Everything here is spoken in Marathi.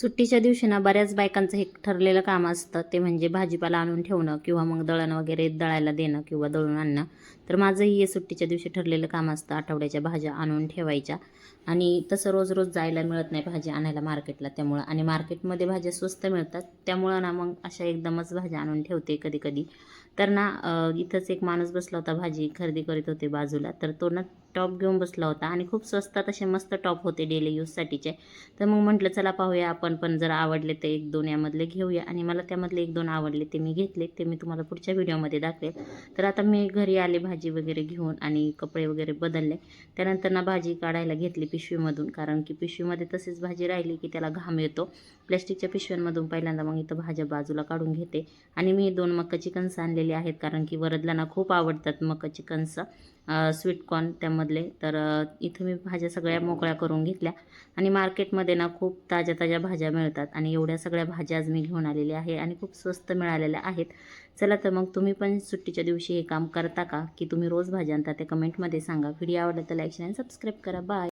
सुट्टीच्या दिवशी ना बऱ्याच बायकांचं हे ठरलेलं काम असतं, ते म्हणजे भाजीपाला आणून ठेवणं किंवा मग दळण वगैरे दळायला देणं किंवा दळून आणणं. तर माझंही हे सुट्टीच्या दिवशी ठरलेलं काम असतं, आठवड्याच्या भाज्या आणून ठेवायच्या. आणि तसं रोज रोज जायला मिळत नाही भाजी आणायला मार्केटला, त्यामुळं आणि मार्केटमध्ये भाज्या स्वस्त मिळतात, त्यामुळं ना मग अशा एकदमच भाज्या आणून ठेवते कधी कधी. तर ना इथंच एक माणूस बसला होता, भाजी खरेदी करीत होते बाजूला, तर तो ना टॉप घेऊन बसला होता आणि खूप स्वस्तात असे मस्त टॉप होते डेली यूजसाठीचे. तर मग म्हटलं चला पाहूया आपण पण, जर आवडले तर एक दोन यामधले घेऊया. आणि मला त्यामधले एक दोन आवडले, ते मी घेतले, ते मी तुम्हाला पुढच्या व्हिडिओमध्ये दाखवेल. तर आता मी घरी आले भाजी वगैरे घेऊन आणि कपडे वगैरे बदलले. त्यानंतर ना भाजी काढायला घेतली पिशवीमधून, कारण की पिशवीमध्ये तसेच भाजी राहिली की त्याला घाम येतो. प्लॅस्टिकच्या पिशव्यांमधून पहिल्यांदा मग इथं भाज्या बाजूला काढून घेते. आणि मी 2 मका चिकन्स आणलेले आहेत, कारण की वरदलांना खूप आवडतात मका चिकन्स, स्वीटकॉर्न त्यामधले. तर इथं मी भाज्या सगळ्या मोकळ्या करून घेतल्या. आणि मार्केटमध्ये ना खूप ताज्या ताज्या भाज्या मिळतात आणि एवढ्या सगळ्या भाज्या आज मी घेऊन आलेल्या आहे आणि खूप स्वस्त मिळालेल्या आहेत. चला तर मग तुम्ही पण सुट्टीच्या दिवशी हे काम करता का, की तुम्ही रोज भाज्या आणता, ते कमेंटमध्ये सांगा. व्हिडिओ आवडला तर लाईक शेअर आणि सबस्क्राईब करा. बाय.